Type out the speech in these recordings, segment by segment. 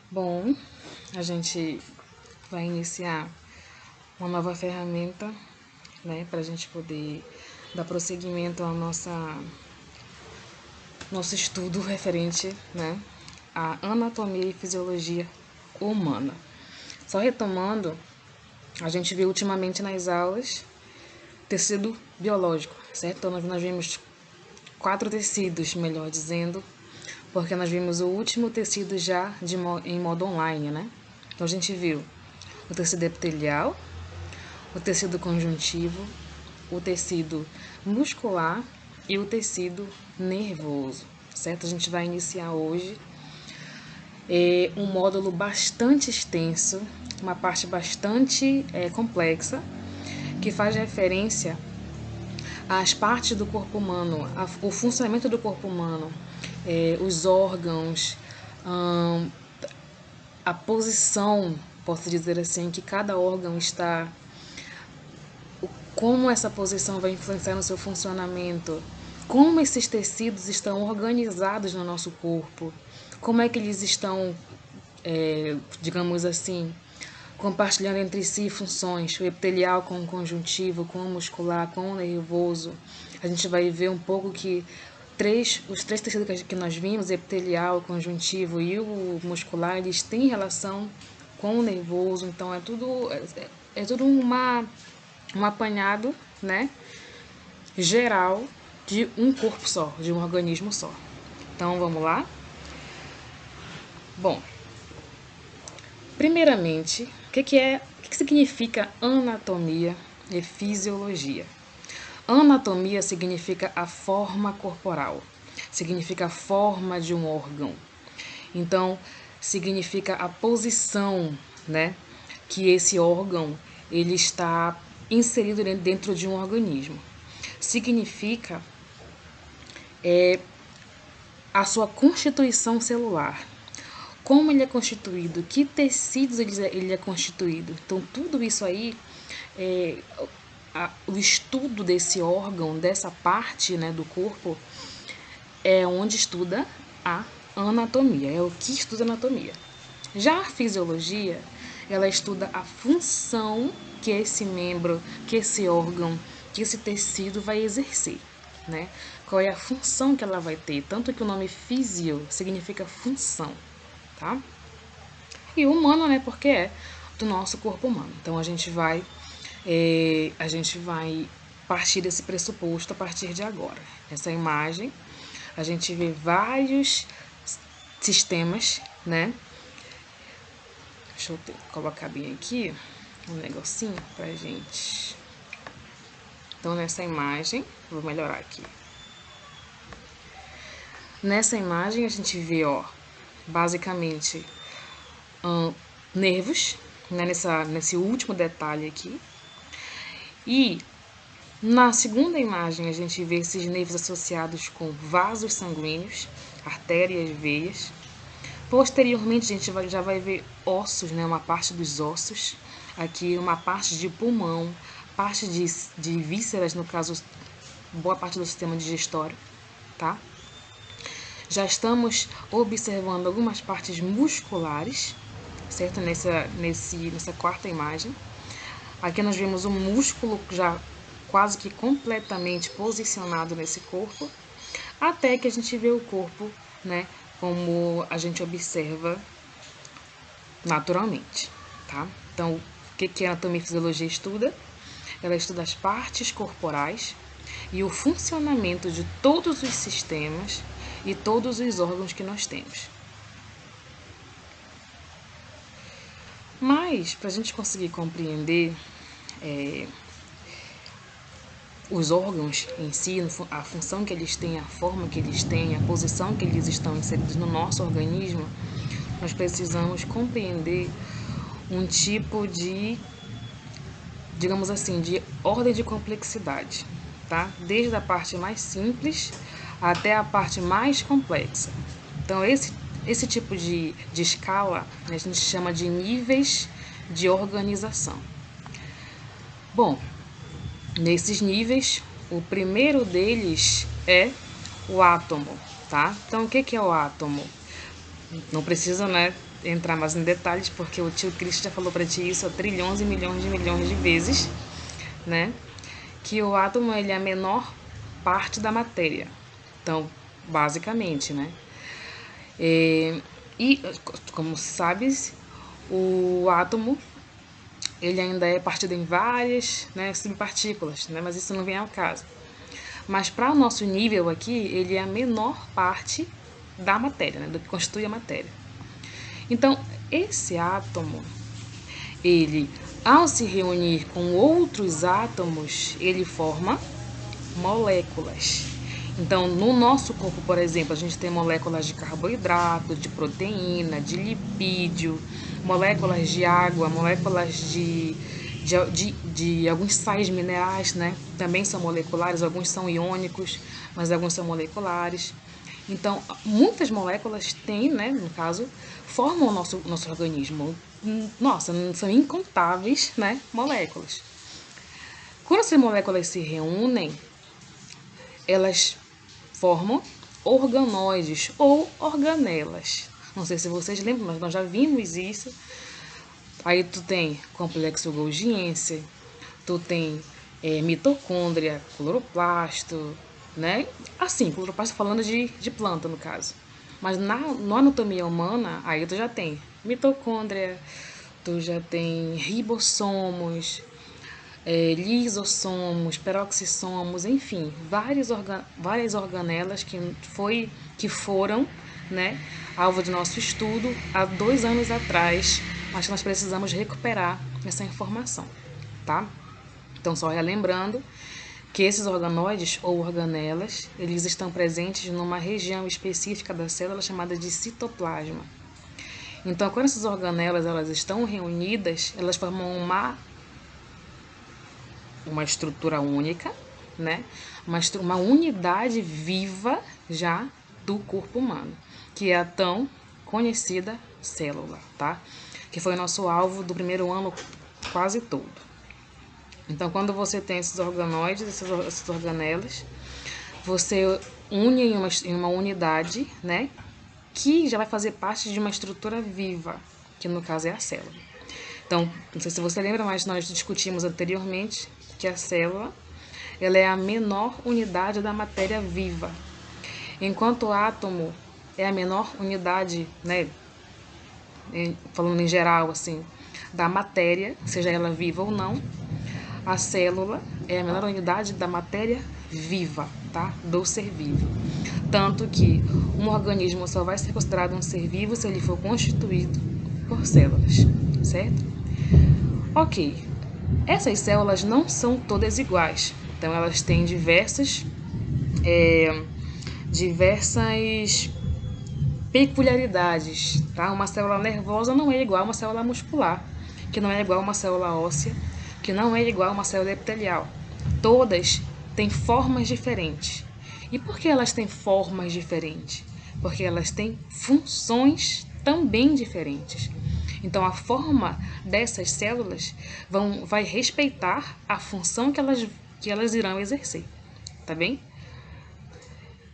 Bom, a gente vai iniciar uma nova ferramenta, né, para a gente poder dar prosseguimento ao nosso estudo referente, né, à anatomia e fisiologia humana. Só retomando, a gente viu ultimamente nas aulas tecido biológico, certo? Então nós vimos 4 tecidos, melhor dizendo, porque nós vimos o último tecido já em modo online, né? Então a gente viu o tecido epitelial, o tecido conjuntivo, o tecido muscular e o tecido nervoso, certo? A gente vai iniciar hoje um módulo bastante extenso, uma parte bastante complexa, que faz referência às partes do corpo humano, o funcionamento do corpo humano, os órgãos, a posição, posso dizer assim, que cada órgão está, como essa posição vai influenciar no seu funcionamento, como esses tecidos estão organizados no nosso corpo, como é que eles estão, digamos assim, compartilhando entre si funções, o epitelial com o conjuntivo, com o muscular, com o nervoso. A gente vai ver um pouco que os três tecidos que nós vimos, epitelial, conjuntivo e o muscular, eles têm relação com o nervoso, então é tudo um apanhado, né, geral de um corpo só, de um organismo só. Então vamos lá? Bom, primeiramente, o que significa anatomia e fisiologia? Anatomia significa a forma corporal, significa a forma de um órgão. Então, significa a posição, né, que esse órgão ele está inserido dentro de um organismo. Significa a sua constituição celular. Como ele é constituído, que tecidos ele é constituído. Então, tudo isso aí, o estudo desse órgão, dessa parte, né, do corpo, é onde estuda a anatomia, é o que estuda a anatomia. Já a fisiologia, ela estuda a função que esse membro, que esse órgão, que esse tecido vai exercer, né? Qual é a função que ela vai ter, tanto que o nome físio significa função, tá? E o humano, né, porque é do nosso corpo humano. Então a gente vai partir desse pressuposto a partir de agora. Essa imagem, a gente vê vários sistemas, né? Deixa eu colocar bem aqui um negocinho pra gente. Então, nessa imagem, vou melhorar aqui. Nessa imagem, a gente vê, ó, basicamente, nervos, né, nesse último detalhe aqui. E na segunda imagem, a gente vê esses nervos associados com vasos sanguíneos, artérias, veias. Posteriormente, a gente já vai ver ossos, né, uma parte dos ossos. Aqui, uma parte de pulmão, parte de vísceras, no caso, boa parte do sistema digestório, tá? Já estamos observando algumas partes musculares, certo? Nessa quarta imagem. Aqui nós vemos o músculo já quase que completamente posicionado nesse corpo, até que a gente vê o corpo, né, como a gente observa naturalmente, tá? Então, o que a anatomia e fisiologia estuda? Ela estuda as partes corporais e o funcionamento de todos os sistemas e todos os órgãos que nós temos. Mas, para a gente conseguir compreender os órgãos em si, a função que eles têm, a forma que eles têm, a posição que eles estão inseridos no nosso organismo, nós precisamos compreender um tipo de, digamos assim, de ordem de complexidade, tá? Desde a parte mais simples até a parte mais complexa. Então, esse tipo de escala, né, a gente chama de níveis de organização. Bom, nesses níveis, o primeiro deles é o átomo, tá? Então, o que é o átomo? Não precisa, né, entrar mais em detalhes, porque o tio Cristo já falou para ti isso há trilhões e milhões de vezes, né? Que o átomo ele é a menor parte da matéria. Então, basicamente, né? E, como sabes, o átomo ele ainda é partido em várias, né, subpartículas, né? Mas isso não vem ao caso. Mas para o nosso nível aqui, ele é a menor parte da matéria, né? Do que constitui a matéria. Então, esse átomo, ele, ao se reunir com outros átomos, ele forma moléculas. Então, no nosso corpo, por exemplo, a gente tem moléculas de carboidrato, de proteína, de lipídio, moléculas de água, moléculas de alguns sais minerais, né? Também são moleculares, alguns são iônicos, mas alguns são moleculares. Então, muitas moléculas têm, né, no caso, formam o nosso organismo. Nossa, são incontáveis, né, moléculas. Quando essas moléculas se reúnem, elas formam organóides ou organelas. Não sei se vocês lembram, mas nós já vimos isso. Aí tu tem complexo Golgiense, tu tem mitocôndria, cloroplasto, né? Assim, cloroplasto falando de planta, no caso. Mas na anatomia humana, aí tu já tem mitocôndria, tu já tem ribossomos, lisossomos, peroxissomos, enfim, várias organelas que foram, né, alvo de nosso estudo há 2 anos atrás, mas que nós precisamos recuperar essa informação, tá? Então, só relembrando que esses organoides ou organelas, eles estão presentes numa região específica da célula chamada de citoplasma. Então, quando essas organelas elas estão reunidas, elas formam uma estrutura única, né? Uma unidade viva já do corpo humano, que é a tão conhecida célula, tá? Que foi o nosso alvo do primeiro ano quase todo. Então, quando você tem esses organoides, essas organelas, você une em uma unidade, né? Que já vai fazer parte de uma estrutura viva, que no caso é a célula. Então, não sei se você lembra, mas nós discutimos anteriormente que a célula ela é a menor unidade da matéria viva. Enquanto o átomo é a menor unidade, né, falando em geral, assim, da matéria, seja ela viva ou não, a célula é a menor unidade da matéria viva, tá? Do ser vivo. Tanto que um organismo só vai ser considerado um ser vivo se ele for constituído por células, certo? Ok, essas células não são todas iguais, então elas têm diversas peculiaridades, tá? Uma célula nervosa não é igual a uma célula muscular, que não é igual a uma célula óssea, que não é igual a uma célula epitelial. Todas têm formas diferentes. E por que elas têm formas diferentes? Porque elas têm funções também diferentes. Então, a forma dessas células vai respeitar a função que elas irão exercer, tá bem?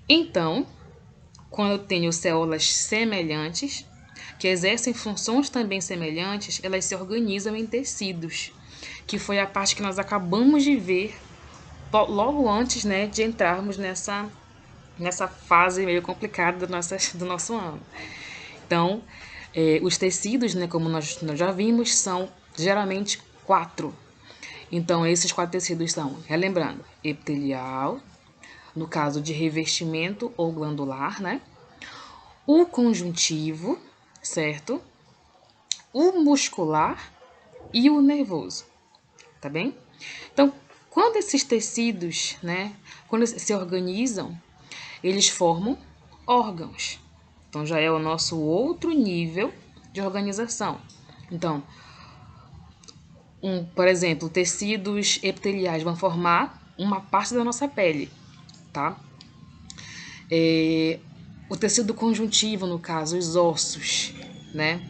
Então, quando eu tenho células semelhantes, que exercem funções também semelhantes, elas se organizam em tecidos, que foi a parte que nós acabamos de ver logo antes, né, de entrarmos nessa fase meio complicada do nosso ano. Então, os tecidos, né, como nós já vimos, são geralmente 4. Então, esses 4 tecidos são, relembrando, epitelial, no caso de revestimento ou glandular, né? O conjuntivo, certo? O muscular e o nervoso, tá bem? Então, quando esses tecidos, né, quando se organizam, eles formam órgãos. Então, já é o nosso outro nível de organização. Então, por exemplo, tecidos epiteliais vão formar uma parte da nossa pele, tá? O tecido conjuntivo, no caso, os ossos, né?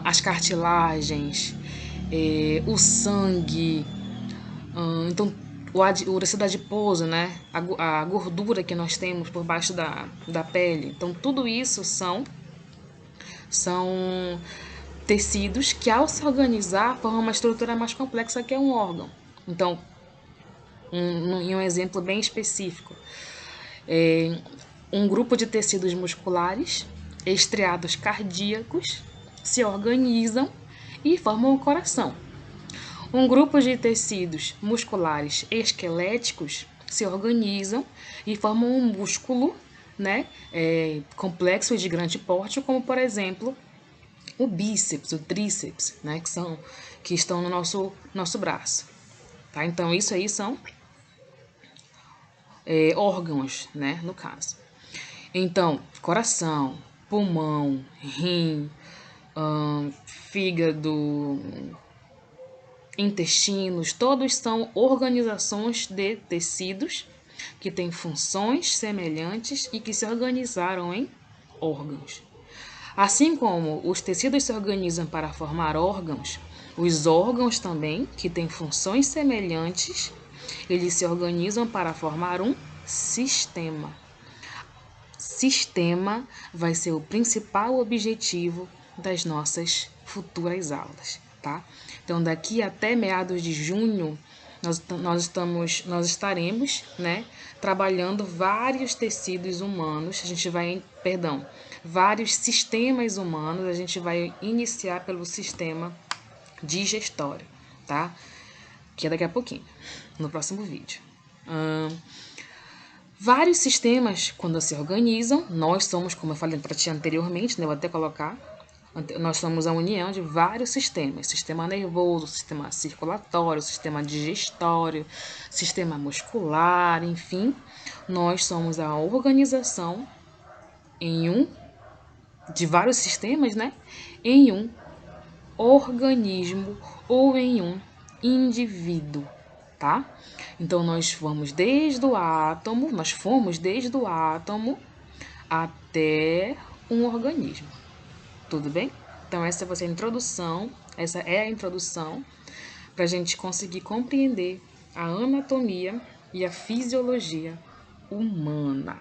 As cartilagens, o sangue, então o tecido adiposo, né? A gordura que nós temos por baixo da pele. Então, tudo isso são São tecidos que, ao se organizar, formam uma estrutura mais complexa que é um órgão. Então, em um exemplo bem específico, um grupo de tecidos musculares, estriados cardíacos, se organizam e formam o coração. Um grupo de tecidos musculares esqueléticos se organizam e formam um músculo, né, complexo e de grande porte, como, por exemplo, o bíceps, o tríceps, né, que estão no nosso braço. Tá? Então, isso aí são órgãos, né, no caso. Então, coração, pulmão, rim, fígado, intestinos, todos são organizações de tecidos que têm funções semelhantes e que se organizaram em órgãos. Assim como os tecidos se organizam para formar órgãos, os órgãos também, que têm funções semelhantes, eles se organizam para formar um sistema. Sistema vai ser o principal objetivo das nossas futuras aulas, tá? Então, daqui até meados de junho, nós estaremos, né, trabalhando vários tecidos humanos. Vários sistemas humanos. A gente vai iniciar pelo sistema digestório, tá? Que é daqui a pouquinho, no próximo vídeo. Vários sistemas, quando se organizam, nós somos, como eu falei para ti anteriormente, né, vou até colocar, nós somos a união de vários sistemas. Sistema nervoso, sistema circulatório, sistema digestório, sistema muscular, enfim. Nós somos a organização de vários sistemas, né, em um organismo ou em um indivíduo, tá? Então, nós fomos desde o átomo até um organismo. Tudo bem? Então, essa vai ser a introdução, para a gente conseguir compreender a anatomia e a fisiologia humana.